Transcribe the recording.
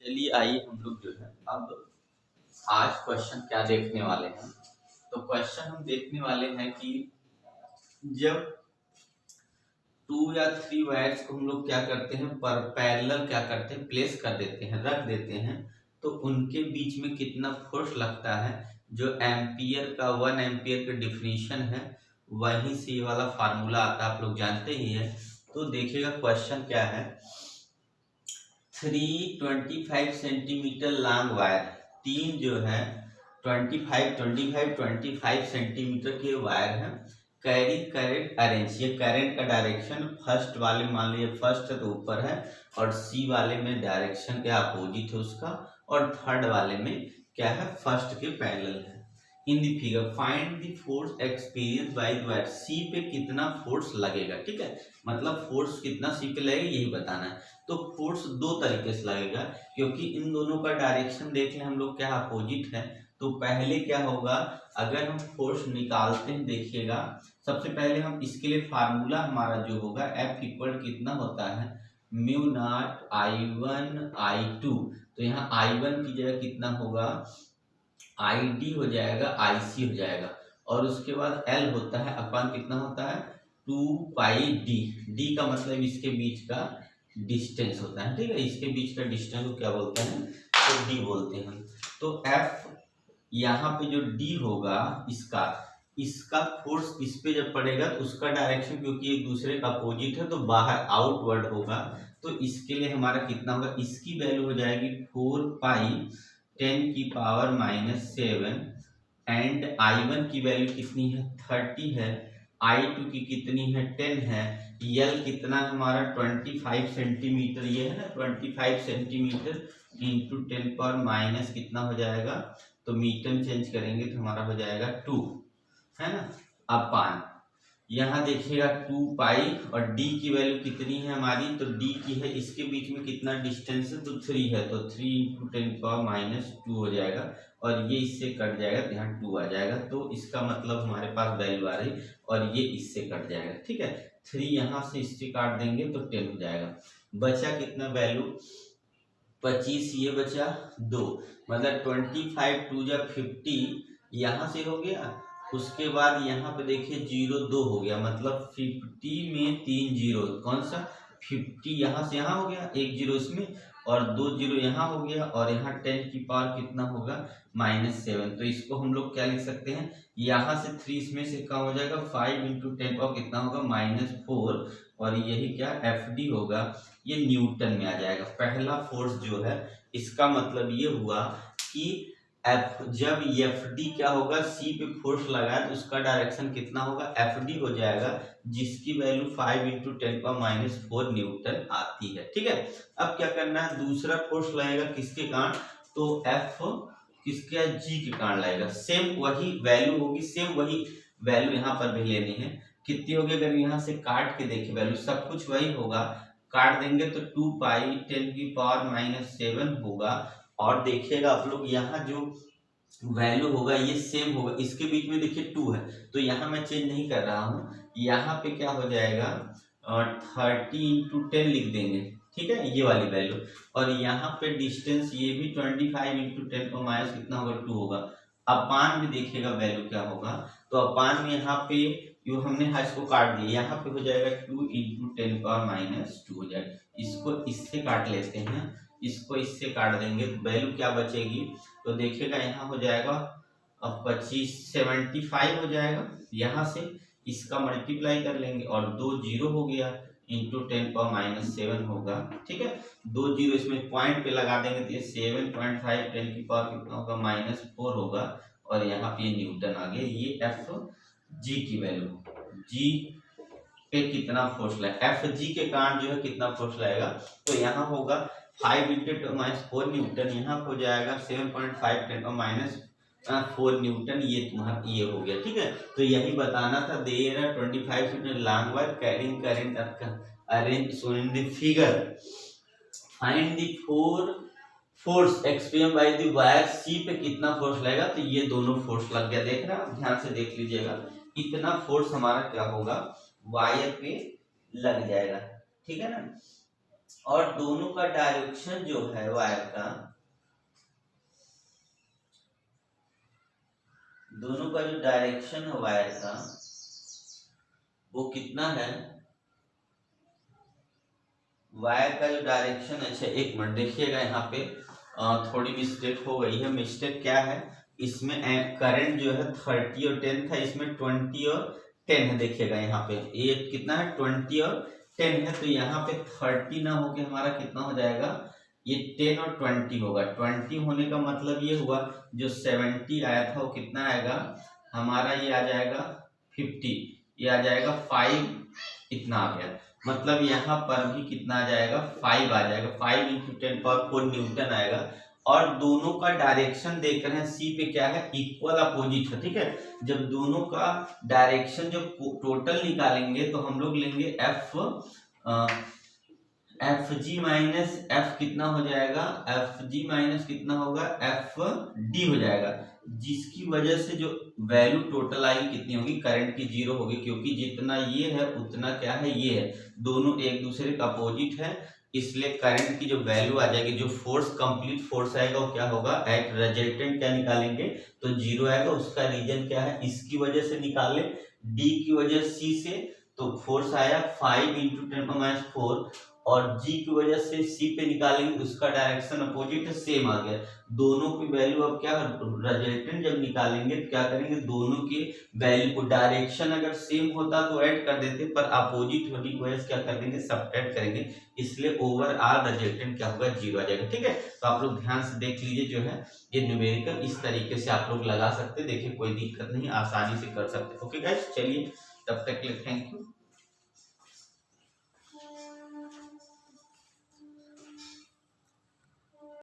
चलिए आइए हम लोग जो है अब आज क्वेश्चन क्या देखने वाले हैं। तो क्वेश्चन हम देखने वाले हैं कि जब 2 या 3 वायर्स को हम लोग क्या करते हैं, पर पैरेलल क्या करते हैं, प्लेस कर देते हैं, रख देते हैं, तो उनके बीच में कितना फोर्स लगता है। जो एम्पियर का 1 एम्पियर का डिफिनीशन है वहीं से ये वाला फार्मूला आता है, आप लोग जानते ही है। तो देखिएगा क्वेश्चन क्या है। 325 सेंटीमीटर लॉन्ग वायर, तीन जो है 25 सेंटीमीटर के वायर है, कैरी करंट अरेंज। ये करंट का डायरेक्शन फर्स्ट वाले मान लीजिए फर्स्ट है तो ऊपर है, और सी वाले में डायरेक्शन क्या अपोजिट है उसका, और थर्ड वाले में क्या है, फर्स्ट के पैरेलल है। In the figure find the force experience by the wire. C पे कितना फोर्स लगेगा, ठीक है, मतलब फोर्स कितना सी पे लगेगा यही बताना है। तो फोर्स दो तरीके से लगेगा, क्योंकि इन दोनों का डायरेक्शन देख लें हम लोग क्या अपोजिट है। तो पहले क्या होगा, अगर हम फोर्स निकालते हैं, देखिएगा सबसे पहले हम इसके लिए फार्मूला हमारा जो होगा F इक्वल कितना होता है, म्यू नॉट I1 I2। तो यहाँ I1 की जगह कितना होगा, ID हो जाएगा, IC हो जाएगा, और उसके बाद L होता है अपन कितना होता है 2πD। D का मतलब इसके बीच का डिस्टेंस होता है, ठीक है, इसके बीच का डिस्टेंस को क्या बोलते हैं, तो D बोलते हैं। तो F यहाँ पे जो D होगा इसका फोर्स इस पे जब पड़ेगा तो उसका डायरेक्शन क्योंकि एक दूसरे का अपोजिट है तो बाहर आउटवर्ड होगा। तो इसके लिए हमारा कितना होगा, इसकी वैल्यू हो जाएगी 4π10⁻⁷ एंड I1 की वैल्यू कितनी है 30 है, I2 की कितनी है 10 है, L कितना हमारा 25 सेंटीमीटर, ये है ना 25 सेंटीमीटर इंटू 10⁻⁻ कितना हो जाएगा, तो मीटर चेंज करेंगे तो हमारा हो जाएगा 2, है ना, अपान यहाँ देखिएगा 2π, और D की वैल्यू कितनी है हमारी, तो D की है इसके बीच में कितना डिस्टेंस है, तो 3 है, तो 3 इंटू 10⁻⁻2 हो जाएगा, और ये इससे कट जाएगा तो यहाँ 2 आ जाएगा। तो इसका मतलब हमारे पास वैल्यू आ रही, और ये इससे कट जाएगा, ठीक है, 3 यहाँ से इससे काट देंगे तो 10 हो जाएगा। बचा कितना वैल्यू 25, ये बचा 2, मतलब 25 2 जा 50 यहाँ से हो गया। उसके बाद यहाँ पे देखिए 0 2 हो गया, मतलब 50 में 3 जीरो, कौन सा 50 यहाँ से यहाँ हो गया, 1 जीरो इसमें और 2 जीरो यहाँ हो गया, और यहाँ 10 की पावर कितना होगा -7। तो इसको हम लोग क्या लिख सकते हैं, यहाँ से 3 इसमें से कम हो जाएगा, 5 इंटू 10 पावर कितना होगा -4, और यही क्या FD होगा, ये न्यूटन में आ जाएगा। पहला फोर्स जो है इसका मतलब ये हुआ कि जब FD क्या होगा, C पे फोर्स लगाए तो उसका डायरेक्शन कितना होगा, FD हो जाएगा, जिसकी वैल्यू 5 इंटू 10⁻⁴ न्यूटन आती है, ठीक है। अब क्या करना है, दूसरा फोर्स लगेगा किसके कारण, तो F किसके, G के कारण लगेगा। सेम वही वैल्यू होगी, सेम वही वैल्यू यहाँ पर भी लेनी है। कितनी होगी, अगर यहाँ से काट के देखें वैल्यू सब कुछ वही होगा, काट देंगे तो 2π10⁻⁷ होगा। और देखिएगा आप लोग यहाँ जो वैल्यू होगा ये सेम होगा, इसके बीच में देखिए 2 है, तो यहाँ मैं चेंज नहीं कर रहा हूँ, यहाँ पे क्या हो जाएगा 30 इंटू 10 लिख देंगे, ठीक है, ये वाली वैल्यू, और यहाँ पे डिस्टेंस ये भी 25 इंटू 10⁻⁻ कितना होगा 2 होगा। अपान में देखिएगा वैल्यू क्या होगा, तो अपान में यहाँ पे जो हमने इसको काट दिया, यहाँ पे हो जाएगा 2 इंटू 10⁻⁻2 हो जाएगा। इसको इससे काट लेते हैं, इसको इससे काट देंगे तो वैल्यू क्या बचेगी, तो देखिएगा यहाँ हो जाएगा अब 75 हो जाएगा, यहाँ से इसका मल्टीप्लाई कर लेंगे, और 2 जीरो हो गया इंटू 10⁻⁷ होगा, ठीक है, 2 जीरो इसमें पॉइंट पे लगा देंगे तो ये 7.5 10 की पावर कितना होगा -4 होगा, और यहाँ पे न्यूटन आ गया। ये FG की वैल्यू, G पे कितना फोर्स लगेगा, FG के कारण जो है कितना फोर्स लगेगा, तो यहाँ होगा 5 इंटू 10⁻⁴ न्यूटन, यहाँ हो जाएगा 7.5 10⁻⁴ न्यूटन, ये तुम्हारा ये हो गया, ठीक है। तो यही बताना था, there 25 centimetre long wire carrying current arrange shown in the figure, find the force experience by the wire, C पे कितना फोर्स लगेगा, तो ये दोनों फोर्स लग गया, देख रहा ध्यान से देख लीजिएगा, इतना फोर्स हमारा क्या होगा वायर पे लग जाएगा, ठीक है ना। और दोनों का डायरेक्शन जो है वायर का, दोनों का जो डायरेक्शन है वायर का वो कितना है, वायर का जो डायरेक्शन, अच्छा एक मिनट देखिएगा यहाँ पे थोड़ी मिस्टेक हो गई है। मिस्टेक क्या है, इसमें करंट जो है 30 और 10 था, इसमें 20 और 10 है। देखिएगा यहाँ पे ये कितना है, 20 और 10 है, तो यहाँ पे 30 ना होके हमारा कितना हो जाएगा, ये 10 और 20 होगा। 20 होने का मतलब ये हुआ जो 70 आया था वो कितना आएगा हमारा, ये आ जाएगा 50, ये आ जाएगा 5, इतना आ गया। मतलब यहाँ पर भी कितना आ जाएगा, 5 आ जाएगा, 5 × 10⁴ न्यूटन आएगा। और दोनों का डायरेक्शन देख रहे हैं सी पे क्या है, इक्वल अपोजिट है, ठीक है। जब दोनों का डायरेक्शन जो टोटल निकालेंगे तो हम लोग लेंगे एफ जी माइनस एफ कितना हो जाएगा, एफ जी माइनस कितना होगा, एफ डी हो जाएगा, जिसकी वजह से जो वैल्यू टोटल आएगी कितनी होगी, करंट की 0 होगी, क्योंकि जितना ये है उतना क्या है, ये है, दोनों एक दूसरे का अपोजिट है, इसलिए करंट की जो वैल्यू आ जाएगी, जो फोर्स कंप्लीट फोर्स आएगा वो क्या होगा, एट रिजल्टेंट क्या निकालेंगे तो 0 आएगा। उसका रीजन क्या है, इसकी वजह से निकाले, डी की वजह सी से, तो फोर्स आया 5 × 10⁻⁴, और जी की वजह से सी पे निकालेंगे, उसका डायरेक्शन अपोजिट है, सेम आ गया। दोनों की वैल्यू अब क्या, रिजल्टेंट जब निकालेंगे तो क्या करेंगे, दोनों की वैल्यू को, डायरेक्शन अगर सेम होता तो ऐड कर देते, पर अपोजिट होने की वजह से क्या कर देंगे, सब्ट्रैक्ट करेंगे, इसलिए ओवरऑल रिजल्टेंट क्या होगा, 0 आ जाएगा, ठीक है। तो आप लोग ध्यान से देख लीजिए, जो है ये न्यूमेरिकल इस तरीके से आप लोग लगा सकते, देखिए कोई दिक्कत नहीं, आसानी से कर सकते। ओके गाइस, चलिए तब तक के लिए थैंक यू।